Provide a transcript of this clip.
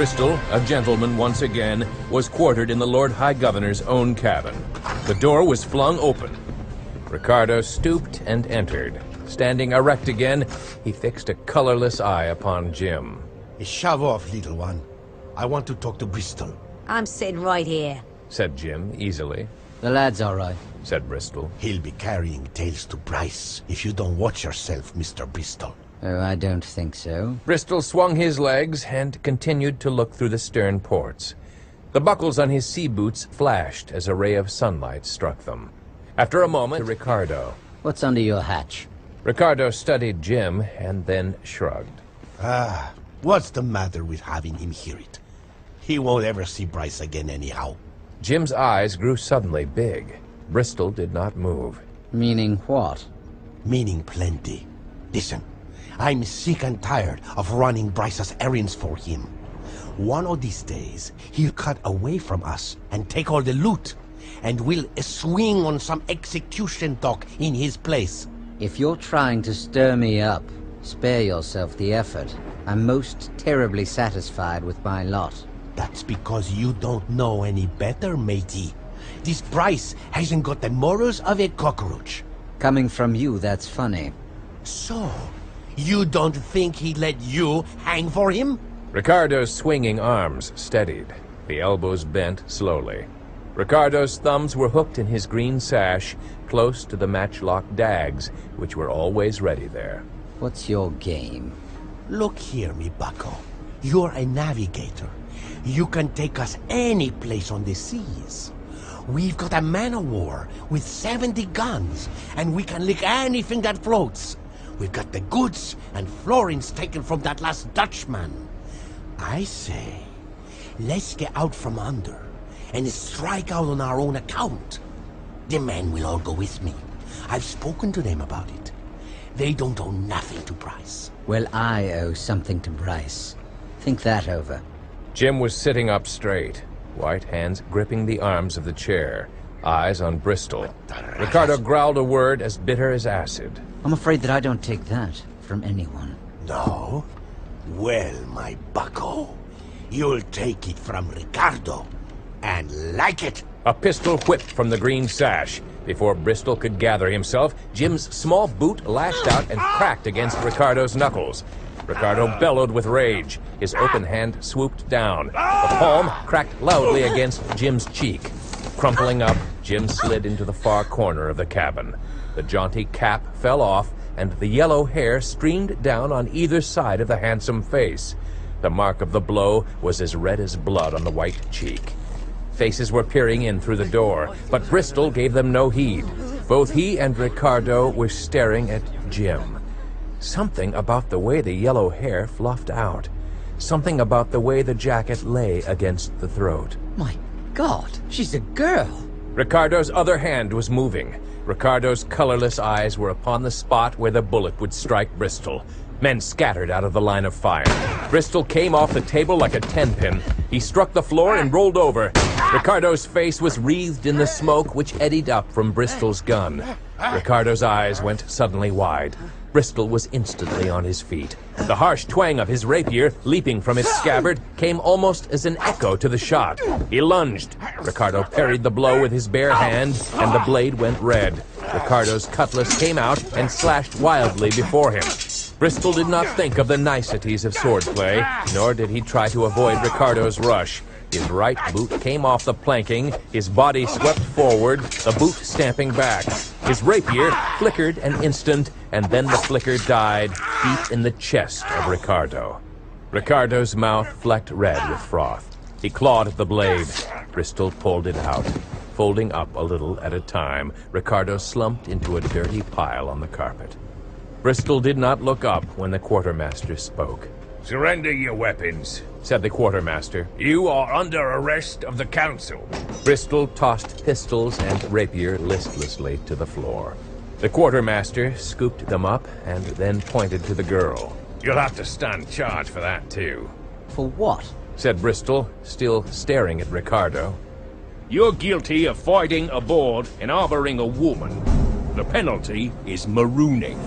Bristol, a gentleman once again, was quartered in the Lord High Governor's own cabin. The door was flung open. Ricardo stooped and entered. Standing erect again, he fixed a colorless eye upon Jim. Shove off, little one. I want to talk to Bristol. I'm sitting right here, said Jim easily. The lad's all right, said Bristol. He'll be carrying tales to Bryce if you don't watch yourself, Mr. Bristol. Oh, I don't think so. Bristol swung his legs and continued to look through the stern ports. The buckles on his sea boots flashed as a ray of sunlight struck them. After a moment, Ricardo. What's under your hatch? Ricardo studied Jim and then shrugged. What's the matter with having him hear it? He won't ever see Bryce again anyhow. Jim's eyes grew suddenly big. Bristol did not move. Meaning what? Meaning plenty. Listen, I'm sick and tired of running Bryce's errands for him. One of these days, he'll cut away from us and take all the loot, and we'll swing on some execution dock in his place. If you're trying to stir me up, spare yourself the effort. I'm most terribly satisfied with my lot. That's because you don't know any better, matey. This Bryce hasn't got the morals of a cockroach. Coming from you, that's funny. So, you don't think he'd let you hang for him? Ricardo's swinging arms steadied. The elbows bent slowly. Ricardo's thumbs were hooked in his green sash, close to the matchlock dags, which were always ready there. What's your game? Look here, me bucko. You're a navigator. You can take us any place on the seas. We've got a man-of-war with 70 guns, and we can lick anything that floats. We've got the goods and florins taken from that last Dutchman. I say, let's get out from under and strike out on our own account. The men will all go with me. I've spoken to them about it. They don't owe nothing to Bryce. Well, I owe something to Bryce. Think that over. Jim was sitting up straight, white hands gripping the arms of the chair, eyes on Bristol. Ricardo growled a word as bitter as acid. I'm afraid that I don't take that from anyone. No? Well, my bucko, you'll take it from Ricardo, and like it. A pistol whipped from the green sash. Before Bristol could gather himself, Jim's small boot lashed out and cracked against Ricardo's knuckles. Ricardo bellowed with rage. His open hand swooped down. The palm cracked loudly against Jim's cheek. Crumpling up, Jim slid into the far corner of the cabin. The jaunty cap fell off, and the yellow hair streamed down on either side of the handsome face. The mark of the blow was as red as blood on the white cheek. Faces were peering in through the door, but Bristol gave them no heed. Both he and Ricardo were staring at Jim. Something about the way the yellow hair fluffed out. Something about the way the jacket lay against the throat. My God, she's a girl! Ricardo's other hand was moving. Ricardo's colorless eyes were upon the spot where the bullet would strike Bristol. Men scattered out of the line of fire. Bristol came off the table like a 10-pin. He struck the floor and rolled over. Ricardo's face was wreathed in the smoke which eddied up from Bristol's gun. Ricardo's eyes went suddenly wide. Bristol was instantly on his feet. The harsh twang of his rapier, leaping from its scabbard, came almost as an echo to the shot. He lunged. Ricardo parried the blow with his bare hand, and the blade went red. Ricardo's cutlass came out and slashed wildly before him. Bristol did not think of the niceties of swordplay, nor did he try to avoid Ricardo's rush. His right boot came off the planking, his body swept forward, the boot stamping back. His rapier flickered an instant, and then the flicker died deep in the chest of Ricardo. Ricardo's mouth flecked red with froth. He clawed at the blade. Bristol pulled it out. Folding up a little at a time, Ricardo slumped into a dirty pile on the carpet. Bristol did not look up when the quartermaster spoke. "Surrender your weapons," said the quartermaster. "You are under arrest of the council." Bristol tossed pistols and rapier listlessly to the floor. The quartermaster scooped them up and then pointed to the girl. "You'll have to stand charge for that, too." For what? Said Bristol, still staring at Ricardo. "You're guilty of fighting aboard and harboring a woman. The penalty is marooning."